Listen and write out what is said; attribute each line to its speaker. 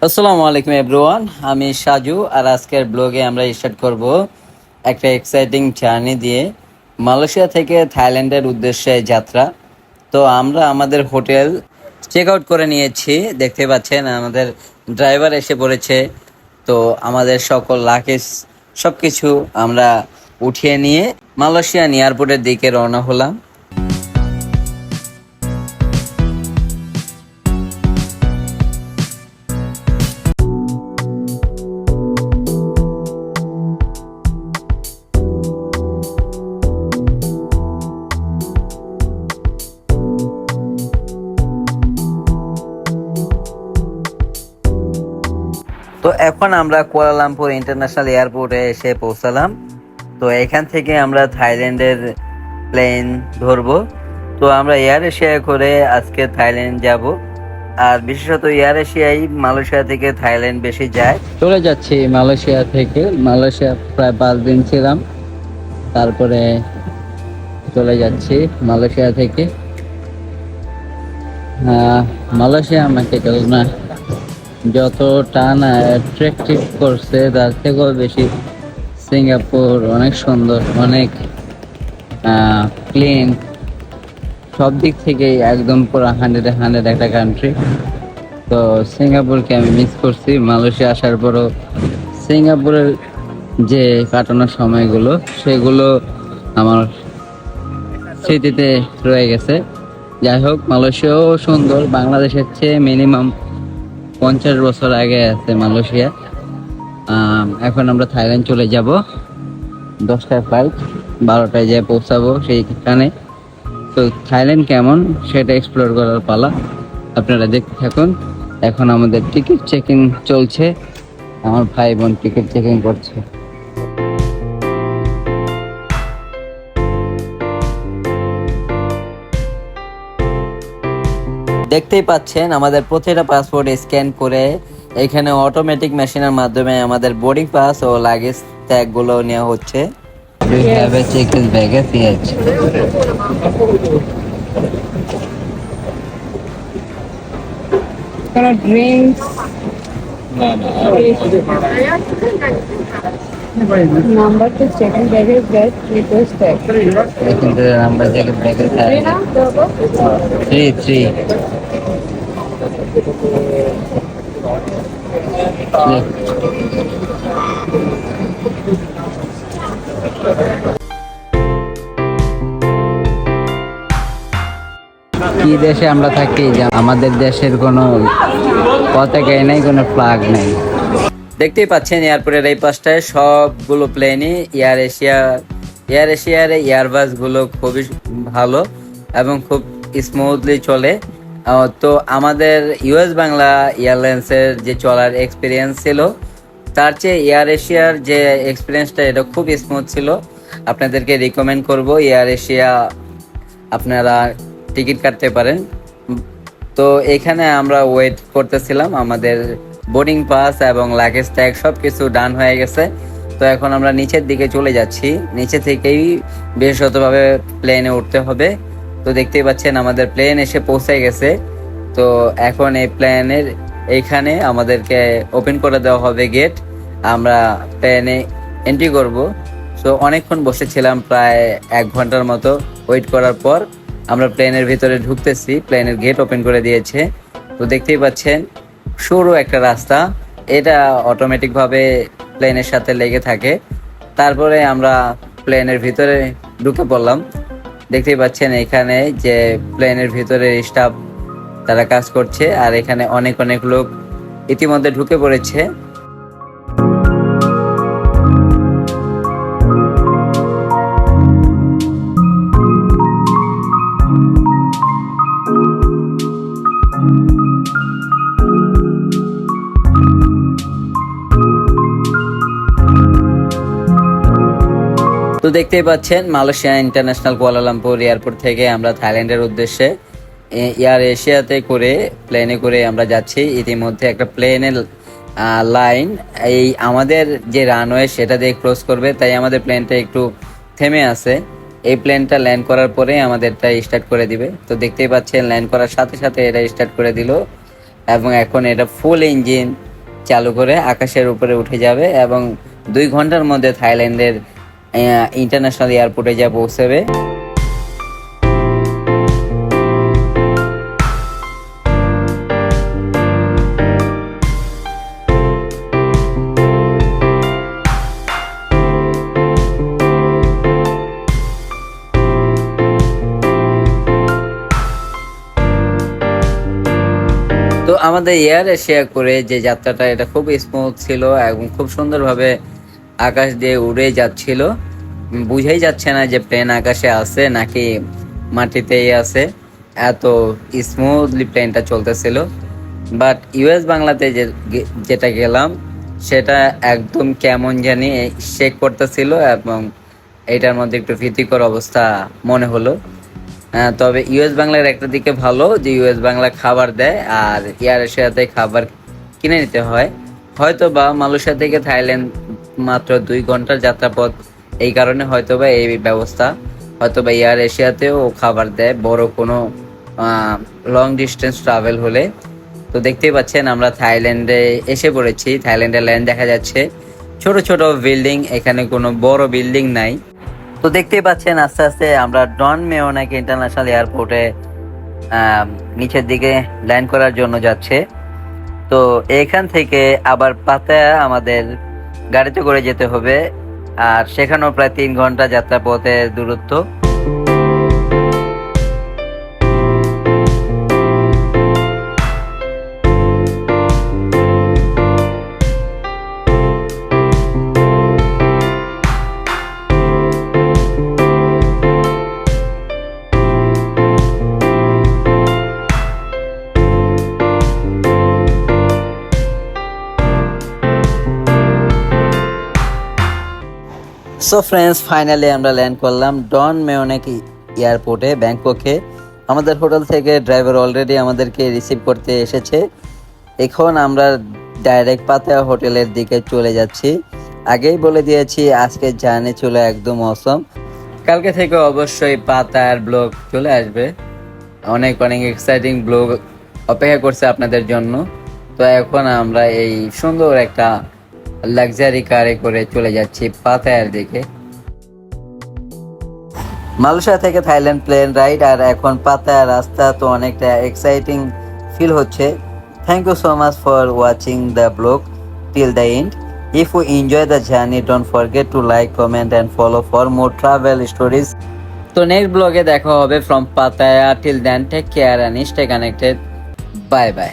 Speaker 1: আসসালামু আলাইকুম এভরিওয়ান, আমি সাজু। আর আজকের ব্লগে আমরা স্টার্ট করব একটা এক্সাইটিং জার্নি দিয়ে মালয়েশিয়া থেকে থাইল্যান্ডের উদ্দেশ্যে যাত্রা। তো আমরা আমাদের হোটেল চেক আউট করে নিয়েছি, দেখতে পাচ্ছেন আমাদের ড্রাইভার এসে পড়েছে। তো আমাদের সকল লাগেজ সব কিছু আমরা উঠিয়ে নিয়ে মালয়েশিয়ান এয়ারপোর্টের দিকে রওনা হলাম। তো এখন আমরা কুয়ালালামপুর ইন্টারন্যাশনাল এয়ারপোর্টে এসে পৌঁছালাম। তো এখান থেকে আমরা থাইল্যান্ডের প্লেন ধরবো। তো আমরা এয়ার এশিয়া করে আজকে থাইল্যান্ড যাব। আর বিশেষত এয়ার এশিয়াই মালয়েশিয়া থেকে থাইল্যান্ড বেশি যায়। চলে যাচ্ছি মালয়েশিয়া থেকে। মালয়েশিয়া প্রায় 5 দিন ছিলাম, তারপরে চলে যাচ্ছি মালয়েশিয়া থেকে। মালয়েশিয়া আমাকে না যতটা না অ্যাট্রাকটিভ করছে তার থেকেও বেশি সিঙ্গাপুর অনেক সুন্দর, অনেক ক্লিন, সব দিক থেকেই একদম পুরো 100-100 একটা কান্ট্রি। তো সিঙ্গাপুরকে আমি মিস করছি। মালয়েশিয়া আসার পরও সিঙ্গাপুরের যে কাটানোর সময়গুলো সেগুলো আমার স্মৃতিতে রয়ে গেছে। যাই হোক, মালয়েশিয়াও সুন্দর, বাংলাদেশের চেয়ে মিনিমাম 50 বছর আগে আছে মালয়েশিয়া। এখন আমরা থাইল্যান্ড চলে যাব। 10টায় ফ্লাইট, 12টায় যেয়ে পৌঁছাবো সেইখানে। তো থাইল্যান্ড কেমন সেটা এক্সপ্লোর করার পালা, আপনারা দেখতে থাকুন। এখন আমাদের টিকিট চেকিং চলছে, আমার ভাই বোন টিকিট চেকিং করছে। দেখতেই পাচ্ছেন আমাদের প্রতিটা পাসপোর্ট স্ক্যান করে এখানে অটোমেটিক মেশিনের মাধ্যমে আমাদের বোর্ডিং পাস ও লাগেজ ট্যাগগুলো নেওয়া হচ্ছে। Do you have a check-in baggage? Yes.
Speaker 2: Gonna drinks. Number to check in baggage get request tag.
Speaker 1: लेकिन तो नंबर check-in baggage है 3. কি দেশে আমরা থাকি, আমাদের দেশের কোনো পতাকাই নাই, কোনো ফ্ল্যাগ নাই। দেখতেই পাচ্ছেন এয়ারপোর্টের এই পাশটায় সবগুলো প্লেনই এয়ার এশিয়ার এয়ারবাস গুলো খুবই ভালো এবং খুব স্মুথলি চলে। তো আমাদের ইউএস বাংলা এয়ারলাইন্সের যে চলার এক্সপিরিয়েন্স ছিল তার চেয়ে এয়ার এশিয়ার যে এক্সপিরিয়েন্সটা এটা খুব স্মুথ ছিল। আপনাদেরকে রিকমেন্ড করব এয়ার এশিয়া আপনারা টিকিট কাটতে পারেন। তো এখানে আমরা ওয়েট করতেছিলাম, আমাদের বোর্ডিং পাস এবং লাগেজ ট্যাগ সব কিছু ডান হয়ে গেছে। তো এখন আমরা নিচের দিকে চলে যাচ্ছি, নিচে থেকেই বিশেষতভাবে প্লেনে উঠতে হবে। তো দেখতেই পাচ্ছেন আমাদের প্লেন এসে পৌঁছে গেছে। তো এখন এই প্লেনের এইখানে আমাদেরকে ওপেন করে দেওয়া হবে গেট, আমরা প্লেনে এন্ট্রি করব। তো অনেকক্ষণ বসেছিলাম, প্রায় 1 ঘন্টার মতো ওয়েট করার পর আমরা প্লেনের ভিতরে ঢুকতেছি। প্লেনের গেট ওপেন করে দিয়েছে। তো দেখতেই পাচ্ছেন সরু একটা রাস্তা, এটা অটোমেটিক ভাবে প্লেনের সাথে লেগে থাকে। তারপরে আমরা প্লেনের ভিতরে ঢুকে পড়লাম। দেখতেই পাচ্ছেন এখানে যে প্লেনের ভিতরে স্টাফ তারা কাজ করছে, আর এখানে অনেক অনেক লোক ইতিমধ্যে ঢুকে পড়েছে। তো দেখতেই পাচ্ছেন মালয়েশিয়া ইন্টারন্যাশনাল কুয়ালালামপুর এয়ারপোর্ট থেকে আমরা থাইল্যান্ডের উদ্দেশ্যে এয়ার এশিয়াতে করে প্লেনে করে আমরা যাচ্ছি। ইতিমধ্যে একটা প্লেনের লাইন এই আমাদের যে রানওয়ে সেটা দিয়ে ক্রস করবে, তাই আমাদের প্লেনটা একটু থেমে আছে। এই প্লেনটা ল্যান্ড করার পরে আমাদেরটা স্টার্ট করে দিবে। তো দেখতেই পাচ্ছেন ল্যান্ড করার সাথে সাথে এটা স্টার্ট করে দিল এবং এখন এটা ফুল ইঞ্জিন চালু করে আকাশের উপরে উঠে যাবে এবং 2 ঘন্টার মধ্যে থাইল্যান্ডের ইন্টারন্যাশনাল এয়ারপোর্টে যা পৌঁছাবে। তো আমাদের এয়ার এশিয়া করে যে যাত্রাটা, এটা খুব স্মুথ ছিল এবং খুব সুন্দরভাবে আকাশ দিয়ে উড়ে যাচ্ছিল। বুঝাই যাচ্ছে না যে প্লেন আকাশে আছে নাকি মাটিতেই আছে, এত স্মুথলি প্লেনটা চলতেছিল। বাট ইউএস বাংলাতে যেটা গেলাম সেটা একদম কেমন জানি শেক করতেছিল এবং এটার মধ্যে একটু ভীতিকর অবস্থা মনে হলো। তবে ইউএস বাংলার একটা দিকে ভালো যে ইউএস বাংলা খাবার দেয়, আর এয়ার এশিয়াতে খাবার কিনে নিতে হয়। হয়তো বা মালয়েশিয়া থেকে থাইল্যান্ড মাত্র 2 ঘন্টার যাত্রাপথ, এই কারণে হয়তো বা এই ব্যবস্থা। হয়তো বা এয়ার এশিয়াতেও খাবার দেয় বড় কোনো লং ডিস্টেন্স ট্রাভেল হলে। তো দেখতেই পাচ্ছেন আমরা থাইল্যান্ডে এসে পড়েছি। থাইল্যান্ডের ল্যান্ড দেখা যাচ্ছে, ছোট ছোট বিল্ডিং, এখানে কোনো বড় বিল্ডিং নাই। তো দেখতেই পাচ্ছেন আস্তে আস্তে আমরা ডন মেওনাক ইন্টারন্যাশনাল এয়ারপোর্টে নিচের দিকে ল্যান্ড করার জন্য যাচ্ছে। তো এখান থেকে আবার পাতায়া আমাদের গাড়িতে করে যেতে হবে, আর সেখানেও প্রায় 3 ঘন্টা যাত্রাপথের দূরত্ব। সো ফ্রেন্ডস, ফাইনালি আমরা ল্যান্ড করলাম ডন মেওনাক এয়ারপোর্টে ব্যাংককে। আমাদের হোটেল থেকে ড্রাইভার অলরেডি আমাদেরকে রিসিভ করতে এসেছে। এখন আমরা ডাইরেক্ট পাতায়া হোটেলের দিকে চলে যাচ্ছি। আগেই বলে দিয়েছি আজকের জার্নি ছিল একদম অসম। কালকে থেকে অবশ্যই পাতায়ার ব্লগ চলে আসবে, অনেক অনেক এক্সাইটিং ব্লগ অপেক্ষা করছে আপনাদের জন্য। তো এখন আমরা এই সুন্দর একটা লাক্সারি কারে করে চলে যাচ্ছি পাতায়ার দিকে। মালয়েশিয়া থেকে থাইল্যান্ড প্লেন রাইড, আর এখন পাতায়া রাস্তা, তো অনেকটা এক্সাইটিং ফিল হচ্ছে। Thank you so much for watching the blog till the end. If you enjoy the journey, don't forget to like, comment and follow for more travel stories. তো next ব্লগে দেখা হবে from Pattaya. Till then take care and stay connected. Bye by.